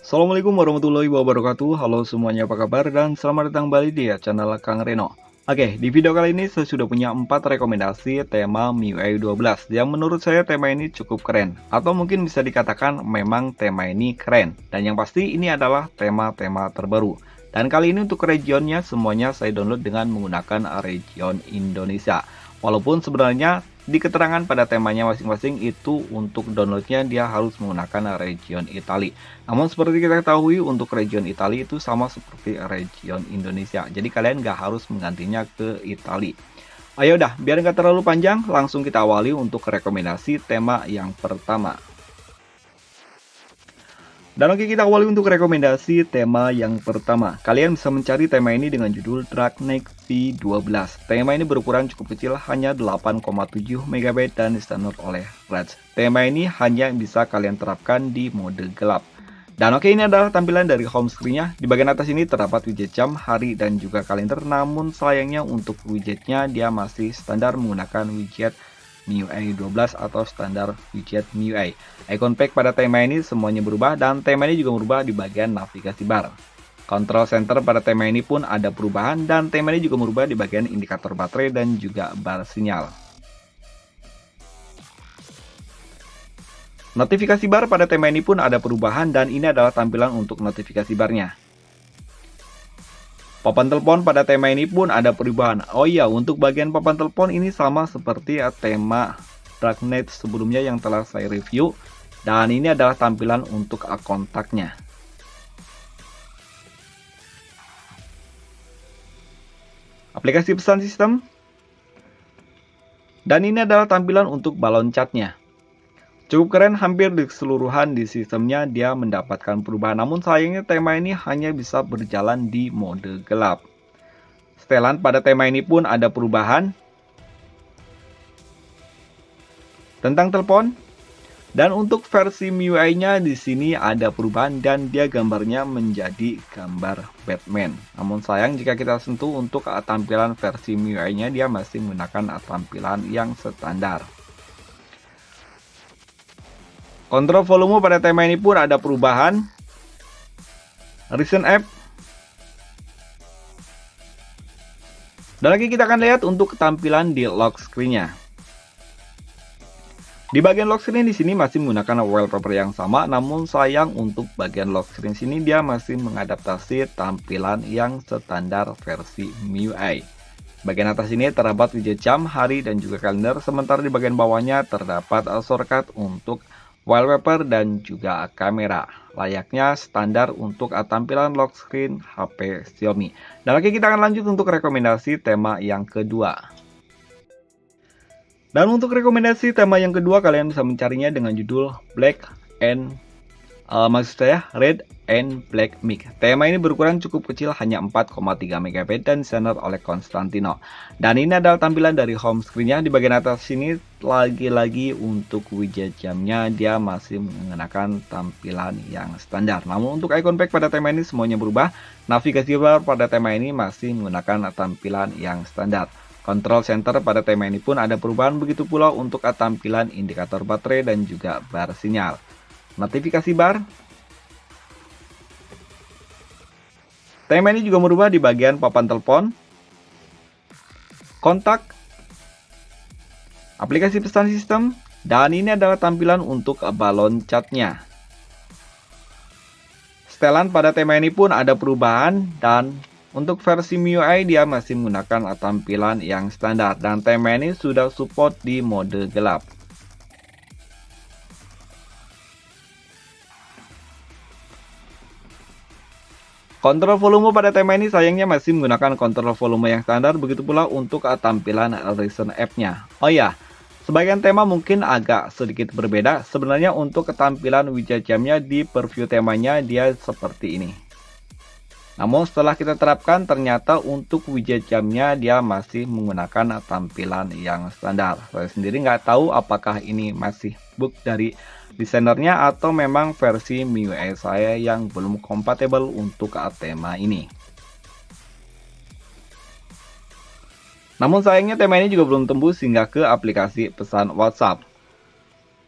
Assalamualaikum warahmatullahi wabarakatuh. Halo semuanya, apa kabar? Dan selamat datang kembali di channel Kang Reno. Oke, di video kali ini saya sudah punya 4 rekomendasi tema MIUI 12 yang menurut saya tema ini cukup keren, atau mungkin bisa dikatakan memang tema ini keren. Dan yang pasti ini adalah tema-tema terbaru. Dan kali ini untuk regionnya semuanya saya download dengan menggunakan region Indonesia. Walaupun sebenarnya di keterangan pada temanya masing-masing itu untuk downloadnya dia harus menggunakan region Italia. Namun seperti kita ketahui untuk region Italia itu sama seperti region Indonesia. Jadi kalian nggak harus menggantinya ke Italia. Ayo dah, biar nggak terlalu panjang, langsung kita awali untuk rekomendasi tema yang pertama. Dan oke, kita awali untuk rekomendasi tema yang pertama. Kalian bisa mencari tema ini dengan judul Draknecht V12. Tema ini berukuran cukup kecil, hanya 8,7 MB dan standar oleh Reds. Tema ini hanya bisa kalian terapkan di mode gelap. Dan oke, ini adalah tampilan dari home screen-nya. Di bagian atas ini terdapat widget jam, hari, dan juga kalender. Namun sayangnya untuk widgetnya dia masih standar menggunakan widget MIUI 12 atau standar widget MIUI. Icon pack pada tema ini semuanya berubah dan tema ini juga berubah di bagian navigasi bar. Control center pada tema ini pun ada perubahan dan tema ini juga berubah di bagian indikator baterai dan juga bar sinyal. Notifikasi bar pada tema ini pun ada perubahan dan ini adalah tampilan untuk notifikasi barnya. Papan telepon pada tema ini pun ada perubahan. Oh iya, untuk bagian papan telepon ini sama seperti tema Draknecht sebelumnya yang telah saya review. Dan ini adalah tampilan untuk kontaknya. Aplikasi pesan sistem. Dan ini adalah tampilan untuk balon catnya. Cukup keren, hampir di keseluruhan di sistemnya dia mendapatkan perubahan. Namun sayangnya tema ini hanya bisa berjalan di mode gelap. Setelan pada tema ini pun ada perubahan. Tentang telepon. Dan untuk versi MIUI-nya di sini ada perubahan dan dia gambarnya menjadi gambar Batman. Namun sayang jika kita sentuh untuk tampilan versi MIUI-nya dia masih menggunakan tampilan yang standar. Kontrol volume pada tema ini pun ada perubahan. Recent app. Dan lagi kita akan lihat untuk tampilan di lock screen-nya. Di bagian lock screen di sini masih menggunakan wallpaper yang sama, namun sayang untuk bagian lock screen sini dia masih mengadaptasi tampilan yang standar versi MIUI. Bagian atas ini terdapat widget jam, hari, dan juga kalender, sementara di bagian bawahnya terdapat shortcut untuk wallpaper dan juga kamera, layaknya standar untuk tampilan lock screen HP Xiaomi. Dan oke, kita akan lanjut untuk rekomendasi tema yang kedua. Dan untuk rekomendasi tema yang kedua kalian bisa mencarinya dengan judul Red and Black Mix. Tema ini berukuran cukup kecil, hanya 4,3 MB dan standar oleh Constantino. Dan ini adalah tampilan dari home screen-nya. Di bagian atas sini lagi-lagi untuk widget jamnya dia masih menggunakan tampilan yang standar. Namun untuk icon pack pada tema ini semuanya berubah. Navigasi bar pada tema ini masih menggunakan tampilan yang standar. Control center pada tema ini pun ada perubahan, begitu pula untuk tampilan indikator baterai dan juga bar sinyal. Notifikasi bar. Tema ini juga berubah di bagian papan telepon, kontak, aplikasi pesan sistem, dan ini adalah tampilan untuk balon catnya. Setelan pada tema ini pun ada perubahan dan untuk versi MIUI dia masih menggunakan tampilan yang standar dan tema ini sudah support di mode gelap. Kontrol volume pada tema ini sayangnya masih menggunakan kontrol volume yang standar, begitu pula untuk tampilan recent app-nya. Oh ya, sebagian tema mungkin agak sedikit berbeda. Sebenarnya untuk ketampilan widget jamnya di preview temanya dia seperti ini. Namun setelah kita terapkan ternyata untuk widget jamnya dia masih menggunakan tampilan yang standar. Saya sendiri nggak tahu apakah ini masih bug dari desainernya atau memang versi MIUI saya yang belum kompatibel untuk tema ini. Namun sayangnya tema ini juga belum tembus hingga ke aplikasi pesan WhatsApp.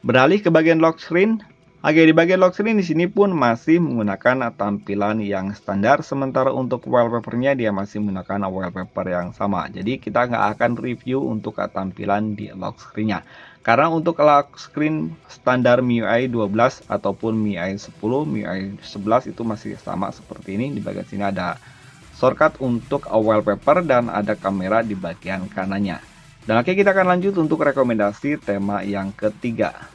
Beralih ke bagian lock screen. Oke, di bagian lock screen di sini pun masih menggunakan tampilan yang standar, sementara untuk wallpapernya dia masih menggunakan wallpaper yang sama. Jadi kita nggak akan review untuk tampilan di lock screen-nya. Karena untuk lock screen standar MIUI 12 ataupun MIUI 10, MIUI 11 itu masih sama seperti ini. Di bagian sini ada shortcut untuk wallpaper dan ada kamera di bagian kanannya. Dan oke, kita akan lanjut untuk rekomendasi tema yang ketiga.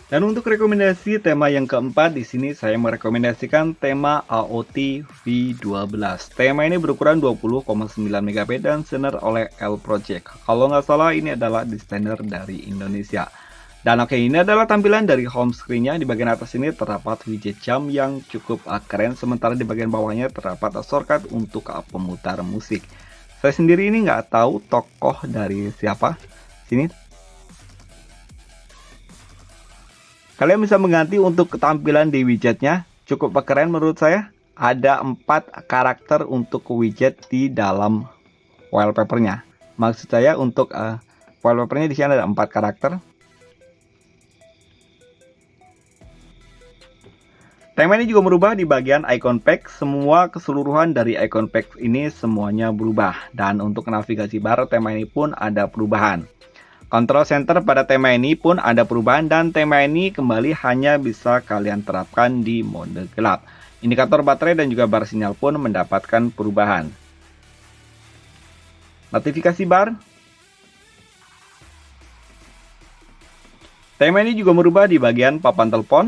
Dan untuk rekomendasi tema yang keempat, di sini saya merekomendasikan tema AOT V12. Tema ini berukuran 20,9 MB dan desainer oleh L Project. Kalau nggak salah ini adalah desainer dari Indonesia. Dan oke, ini adalah tampilan dari home screen-nya. Di bagian atas ini terdapat widget jam yang cukup keren, sementara di bagian bawahnya terdapat shortcut untuk pemutar musik. Saya sendiri ini nggak tahu tokoh dari siapa. Sini. Kalian bisa mengganti untuk ketampilan di widgetnya. Cukup keren menurut saya. Ada 4 karakter untuk widget di dalam wallpapernya. Maksud saya untuk wallpapernya di sini ada 4 karakter. Tema ini juga merubah di bagian icon pack. Semua keseluruhan dari icon pack ini semuanya berubah. Dan untuk navigasi bar tema ini pun ada perubahan. Control center pada tema ini pun ada perubahan dan tema ini kembali hanya bisa kalian terapkan di mode gelap. Indikator baterai dan juga bar sinyal pun mendapatkan perubahan. Notifikasi bar. Tema ini juga merubah di bagian papan telepon.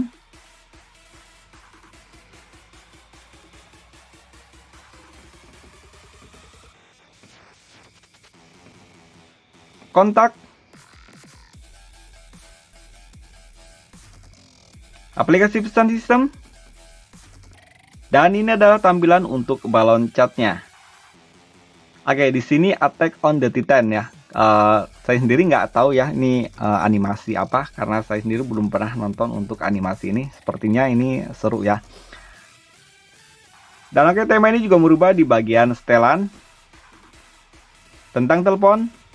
Kontak. Aplikasi pesan sistem. Dan ini adalah tampilan untuk balon catnya. Oke, di sini Attack on the Titan ya. Saya sendiri nggak tahu ya ini animasi apa, karena saya sendiri belum pernah nonton untuk animasi ini. Sepertinya ini seru ya. Dan oke, tema ini juga merubah di bagian setelan. Tentang telepon.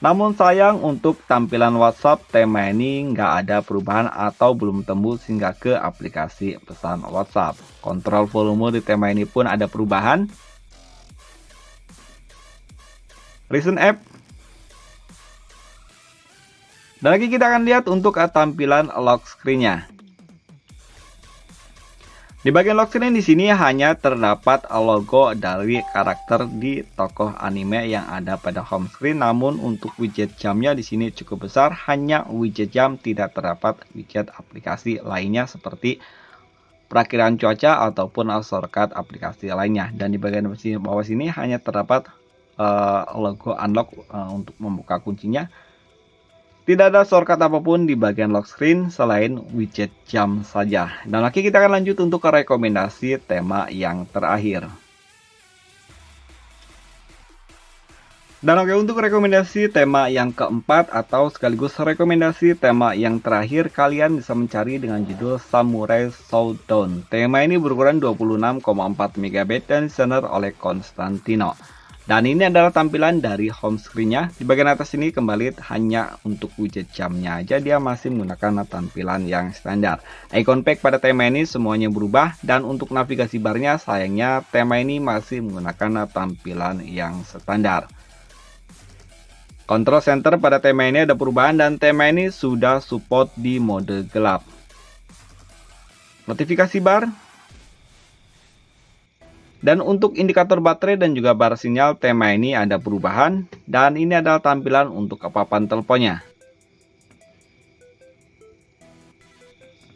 Namun sayang untuk tampilan WhatsApp, tema ini nggak ada perubahan atau belum tembus hingga ke aplikasi pesan WhatsApp. Kontrol volume di tema ini pun ada perubahan. Recent App. Dan lagi kita akan lihat untuk tampilan lock screen-nya. Di bagian lock screen di sini hanya terdapat logo dari karakter di tokoh anime yang ada pada home screen. Namun untuk widget jamnya di sini cukup besar, hanya widget jam, tidak terdapat widget aplikasi lainnya seperti perakiraan cuaca ataupun shortcut aplikasi lainnya. Dan di bagian bawah sini hanya terdapat logo unlock untuk membuka kuncinya. Tidak ada shortcut apapun di bagian lock screen selain widget jam saja. Dan lagi kita akan lanjut untuk rekomendasi tema yang terakhir. Dan oke, untuk rekomendasi tema yang keempat atau sekaligus rekomendasi tema yang terakhir, kalian bisa mencari dengan judul Samurai Showdown. Tema ini berukuran 26,4 MB dan desainer oleh Constantino. Dan ini adalah tampilan dari home screen-nya. Di bagian atas ini kembali hanya untuk widget jamnya aja, dia masih menggunakan tampilan yang standar. Icon pack pada tema ini semuanya berubah, dan untuk navigasi barnya sayangnya tema ini masih menggunakan tampilan yang standar. Control center pada tema ini ada perubahan dan tema ini sudah support di mode gelap. Notifikasi bar. Dan untuk indikator baterai dan juga bar sinyal tema ini ada perubahan, dan ini adalah tampilan untuk papan teleponnya.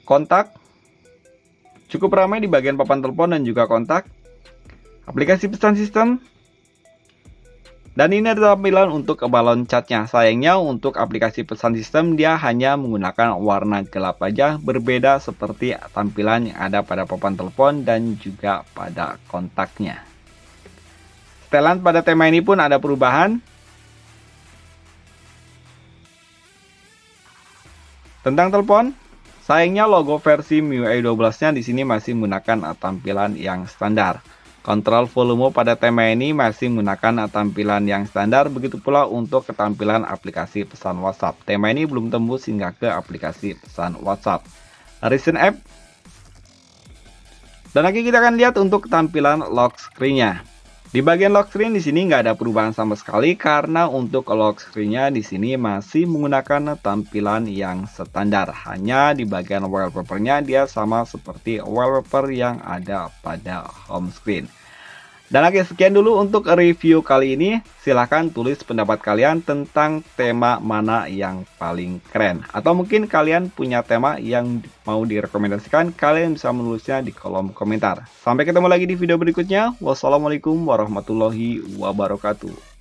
Kontak. Cukup ramai di bagian papan telepon dan juga kontak. Aplikasi pesan sistem. Dan ini adalah tampilan untuk balon catnya. Sayangnya untuk aplikasi pesan sistem dia hanya menggunakan warna gelap aja, berbeda seperti tampilan yang ada pada papan telepon dan juga pada kontaknya. Setelan pada tema ini pun ada perubahan. Tentang telepon, sayangnya logo versi MIUI 12-nya di sini masih menggunakan tampilan yang standar. Kontrol volume pada tema ini masih menggunakan tampilan yang standar, begitu pula untuk ketampilan aplikasi pesan WhatsApp. Tema ini belum tembus hingga ke aplikasi pesan WhatsApp. Recent App. Dan lagi kita akan lihat untuk tampilan lock screen-nya. Di bagian lock screen di sini nggak ada perubahan sama sekali karena untuk lock screen-nya di sini masih menggunakan tampilan yang standar. Hanya di bagian wallpaper-nya dia sama seperti wallpaper yang ada pada home screen. Dan oke, sekian dulu untuk review kali ini. Silahkan tulis pendapat kalian tentang tema mana yang paling keren. Atau mungkin kalian punya tema yang mau direkomendasikan, kalian bisa menulisnya di kolom komentar. Sampai ketemu lagi di video berikutnya. Wassalamualaikum warahmatullahi wabarakatuh.